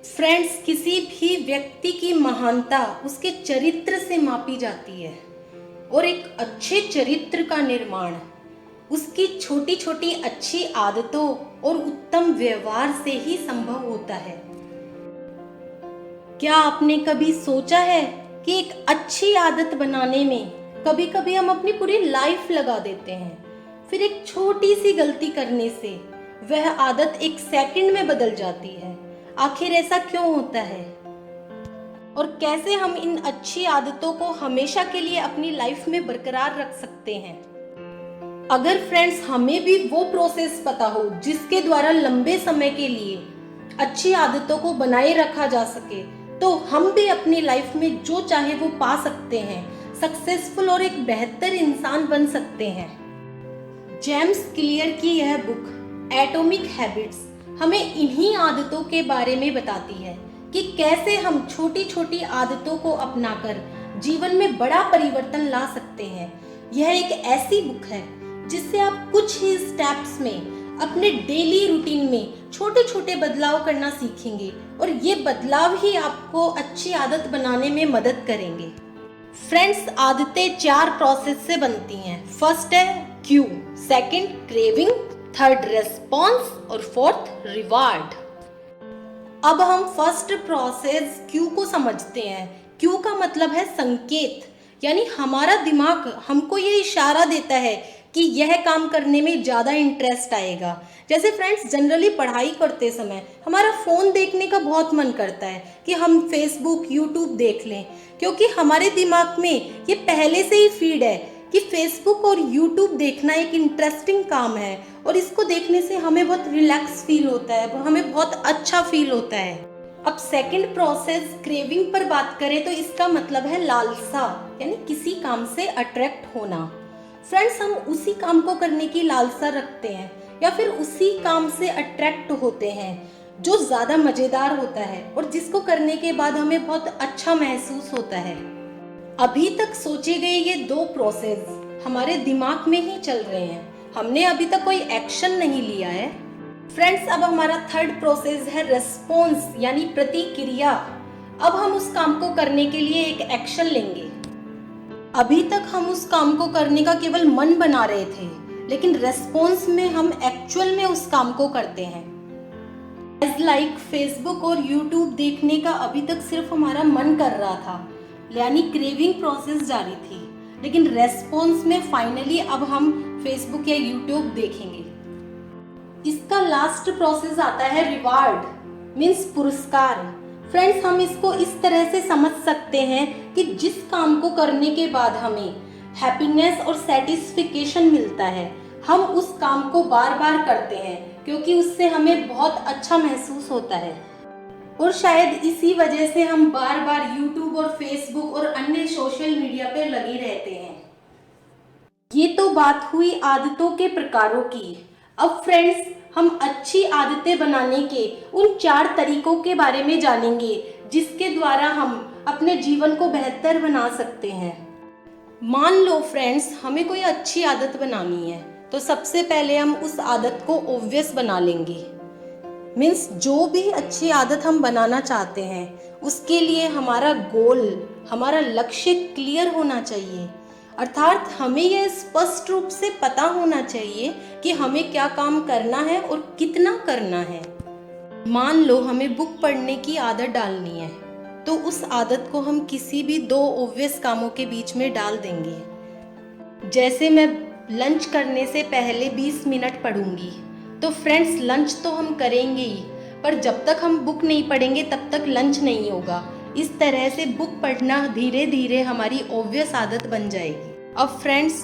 Friends, किसी भी व्यक्ति की महानता उसके चरित्र से मापी जाती है और एक अच्छे चरित्र का निर्माण उसकी छोटी छोटी अच्छी आदतों और उत्तम व्यवहार से ही संभव होता है। क्या आपने कभी सोचा है कि एक अच्छी आदत बनाने में कभी कभी हम अपनी पूरी लाइफ लगा देते हैं, फिर एक छोटी सी गलती करने से वह आदत एक सेकंड में बदल जाती है। आखिर ऐसा क्यों होता है और कैसे हम इन अच्छी आदतों को हमेशा के लिए अपनी लाइफ में बरकरार रख सकते हैं? अगर फ्रेंड्स हमें भी वो प्रोसेस पता हो जिसके द्वारा लंबे समय के लिए अच्छी आदतों को बनाए रखा जा सके, तो हम भी अपनी लाइफ में जो चाहे वो पा सकते हैं, सक्सेसफुल और एक बेहतर इंसान बन सकते हैं। जेम्स क्लियर की यह बुक एटॉमिक हैबिट्स हमें इन्हीं आदतों के बारे में बताती है कि कैसे हम छोटी छोटी आदतों को अपनाकर जीवन में बड़ा परिवर्तन ला सकते हैं। यह एक ऐसी बुक है जिससे आप कुछ ही स्टेप्स में अपने डेली रूटीन में छोटे छोटे बदलाव करना सीखेंगे और ये बदलाव ही आपको अच्छी आदत बनाने में मदद करेंगे। फ्रेंड्स, आदतें 4 प्रोसेस से बनती हैं। फर्स्ट है Q, second craving, third response और फोर्थ रिवार्ड। अब हम फर्स्ट प्रोसेस क्यू को समझते हैं। क्यू का मतलब है संकेत, यानी हमारा दिमाग हमको ये इशारा देता है कि यह काम करने में ज़्यादा इंटरेस्ट आएगा। जैसे फ्रेंड्स, जनरली पढ़ाई करते समय हमारा फ़ोन देखने का बहुत मन करता है कि हम फेसबुक यूट्यूब देख लें, क्योंकि हमारे दिमाग में ये पहले से ही फीड है कि फेसबुक और यूट्यूब देखना एक इंटरेस्टिंग काम है और इसको देखने से हमें बहुत रिलैक्स फील होता है, हमें बहुत अच्छा फील होता है। अब सेकंड प्रोसेस क्रेविंग पर बात करें तो इसका मतलब है लालसा, यानी किसी काम से अट्रैक्ट होना। फ्रेंड्स, हम उसी काम को करने की लालसा रखते हैं या फिर उसी काम से अट्रैक्ट होते हैं जो ज़्यादा मज़ेदार होता है और जिसको करने के बाद हमें बहुत अच्छा महसूस होता है। अभी तक सोचे गए ये 2 प्रोसेस हमारे दिमाग में ही चल रहे हैं, हमने अभी तक कोई एक्शन नहीं लिया है। फ्रेंड्स, अब हमारा थर्ड प्रोसेस है रेस्पॉन्स, यानी प्रतिक्रिया। अब हम उस काम को करने के लिए एक एक्शन लेंगे। अभी तक हम उस काम को करने का केवल मन बना रहे थे, लेकिन रेस्पॉन्स में हम एक्चुअल में उस काम को करते हैं। एज लाइक फेसबुक और यूट्यूब देखने का अभी तक सिर्फ हमारा मन कर रहा था, यानी क्रेविंग प्रोसेस जारी थी, लेकिन रेस्पॉन्स में फाइनली अब हम फेसबुक या यूट्यूब देखेंगे। इसका लास्ट प्रोसेस आता है रिवार्ड, मीन्स पुरस्कार। फ्रेंड्स, हम इसको इस तरह से समझ सकते हैं कि जिस काम को करने के बाद हमें हैप्पीनेस और सेटिस्फिकेशन मिलता है, हम उस काम को बार बार करते हैं क्योंकि उससे हमें बहुत अच्छा महसूस होता है और शायद इसी वजह से हम बार बार यूट्यूब और फेसबुक और अन्य सोशल मीडिया पर लगे रहते हैं। ये तो बात हुई आदतों के प्रकारों की। अब फ्रेंड्स, हम अच्छी आदतें बनाने के उन 4 तरीकों के बारे में जानेंगे जिसके द्वारा हम अपने जीवन को बेहतर बना सकते हैं। मान लो फ्रेंड्स, हमें कोई अच्छी आदत बनानी है, तो सबसे पहले हम उस आदत को ऑब्वियस बना लेंगे। मीन्स जो भी अच्छी आदत हम बनाना चाहते हैं उसके लिए हमारा गोल, हमारा लक्ष्य क्लियर होना चाहिए। अर्थात हमें यह स्पष्ट रूप से पता होना चाहिए कि हमें क्या काम करना है और कितना करना है। मान लो हमें बुक पढ़ने की आदत डालनी है, तो उस आदत को हम किसी भी 2 ऑब्वियस कामों के बीच में डाल देंगे। जैसे मैं लंच करने से पहले 20 मिनट पढ़ूंगी, तो फ्रेंड्स लंच तो हम करेंगे ही, पर जब तक हम बुक नहीं पढ़ेंगे तब तक लंच नहीं होगा। इस तरह से बुक पढ़ना धीरे धीरे हमारी ऑब्वियस आदत बन जाएगी। अब फ्रेंड्स,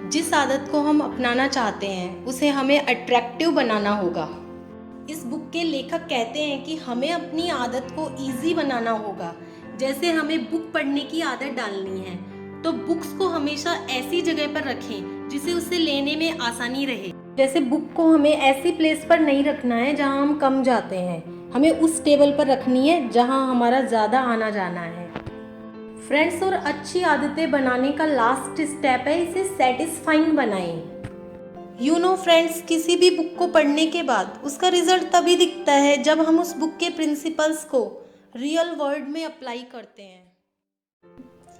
जिस आदत को हम अपनाना चाहते हैं उसे हमें अट्रैक्टिव बनाना होगा। इस बुक के लेखक कहते हैं कि हमें अपनी आदत को इजी बनाना होगा। जैसे हमें बुक पढ़ने की आदत डालनी है, तो बुक्स को हमेशा ऐसी जगह पर रखें जिसे उसे लेने में आसानी रहे। जैसे बुक को हमें ऐसी प्लेस पर नहीं रखना है जहां हम कम जाते हैं, हमें उस टेबल पर रखनी है जहां हमारा ज़्यादा आना जाना है। फ्रेंड्स, और अच्छी आदतें बनाने का लास्ट स्टेप है इसे सेटिस्फाइंग बनाएं। फ्रेंड्स, किसी भी बुक को पढ़ने के बाद उसका रिजल्ट तभी दिखता है जब हम उस बुक के प्रिंसिपल्स को रियल वर्ल्ड में अप्लाई करते हैं।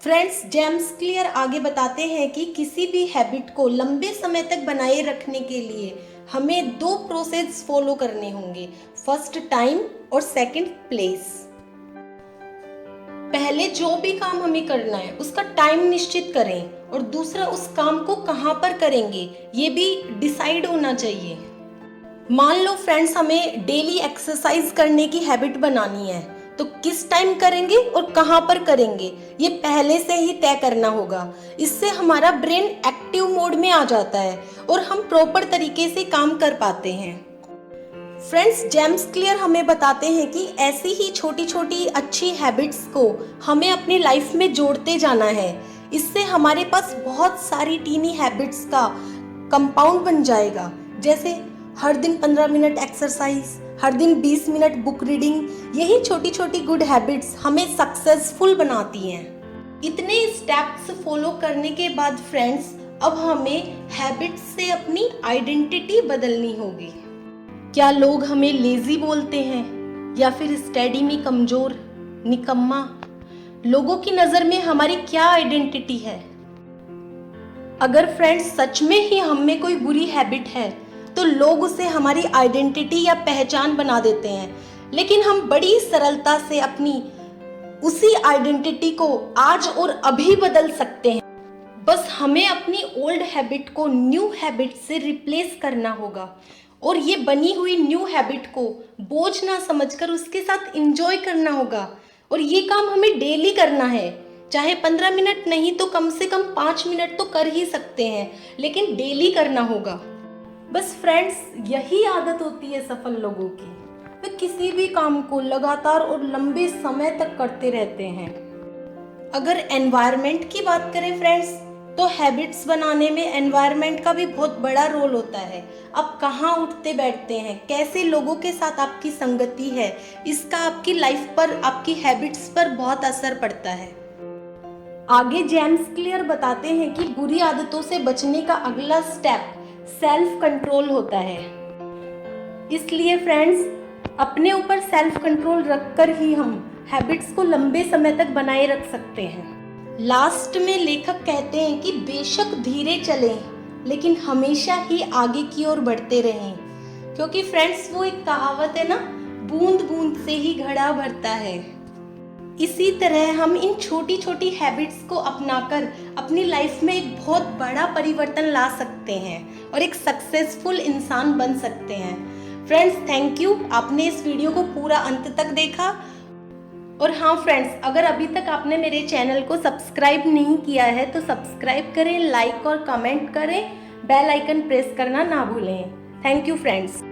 फ्रेंड्स, जेम्स क्लियर आगे बताते हैं कि किसी भी हैबिट को लंबे समय तक बनाए रखने के लिए हमें 2 प्रोसेस फॉलो करने होंगे। फर्स्ट, टाइम, और सेकंड, प्लेस। पहले जो भी काम हमें करना है उसका टाइम निश्चित करें, और दूसरा, उस काम को कहाँ पर करेंगे ये भी डिसाइड होना चाहिए। मान लो फ्रेंड्स, हमें डेली एक्सरसाइज करने की हैबिट बनानी है, तो किस टाइम करेंगे और कहाँ पर करेंगे ये पहले से ही तय करना होगा। इससे हमारा ब्रेन एक्टिव मोड में आ जाता है और हम प्रॉपर तरीके से काम कर पाते हैं। फ्रेंड्स, जेम्स क्लियर हमें बताते हैं कि ऐसी ही छोटी छोटी अच्छी हैबिट्स को हमें अपनी लाइफ में जोड़ते जाना है। इससे हमारे पास बहुत सारी टीनी हैबिट्स का कंपाउंड बन जाएगा, जैसे हर दिन 15 मिनट एक्सरसाइज, हर दिन 20 मिनट बुक रीडिंग। यही छोटी छोटी गुड हैबिट्स हमें सक्सेसफुल बनाती हैं। इतने स्टेप्स फॉलो करने के बाद फ्रेंड्स, अब हमें हैबिट्स से अपनी आइडेंटिटी बदलनी होगी। क्या लोग हमें लेजी बोलते हैं या फिर स्टडी में कमजोर, निकम्मा? लोगों की नजर में हमारी क्या आइडेंटिटी है? अगर फ्रेंड्स सच में ही हम में कोई बुरी हैबिट है तो लोग उसे हमारी आइडेंटिटी या पहचान बना देते हैं, लेकिन हम बड़ी सरलता से अपनी उसी आइडेंटिटी को आज और अभी बदल सकते हैं। बस हमें अपनी ओल्ड हैबिट को न्यू हैबिट से रिप्लेस करना होगा, और ये बनी हुई न्यू हैबिट को बोझ ना समझकर उसके साथ एंजॉय करना होगा। और ये काम हमें डेली करना है, चाहे 15 मिनट नहीं तो कम से कम 5 मिनट तो कर ही सकते हैं, लेकिन डेली करना होगा। बस फ्रेंड्स, यही आदत होती है सफल लोगों की। वे किसी भी काम को लगातार और लंबे समय तक करते रहते हैं। अगर एनवायरनमेंट की बात करें फ्रेंड्स, तो हैबिट्स बनाने में एनवायरनमेंट का भी बहुत बड़ा रोल होता है। आप कहाँ उठते बैठते हैं, कैसे लोगों के साथ आपकी संगति है, इसका आपकी लाइफ पर, आपकी हैबिट्स पर बहुत असर पड़ता है। आगे जेम्स क्लियर बताते हैं कि बुरी आदतों से बचने का अगला स्टेप सेल्फ कंट्रोल होता है। इसलिए फ्रेंड्स, अपने ऊपर सेल्फ कंट्रोल रखकर ही हम हैबिट्स को लंबे समय तक बनाए रख सकते हैं। लास्ट में लेखक कहते हैं कि बेशक धीरे चलें, लेकिन हमेशा ही आगे की ओर बढ़ते रहें, क्योंकि फ्रेंड्स वो एक कहावत है ना, बूंद बूंद से ही घड़ा भरता है। इसी तरह हम इन छोटी छोटी हैबिट्स को अपनाकर अपनी लाइफ में एक बहुत बड़ा परिवर्तन ला सकते हैं और एक सक्सेसफुल इंसान बन सकते हैं। फ्रेंड्स, थैंक यू, आपने इस वीडियो को पूरा अंत तक देखा। और हाँ फ्रेंड्स, अगर अभी तक आपने मेरे चैनल को सब्सक्राइब नहीं किया है तो सब्सक्राइब करें, लाइक और कमेंट करें, बेल आइकन प्रेस करना ना भूलें। Thank you friends.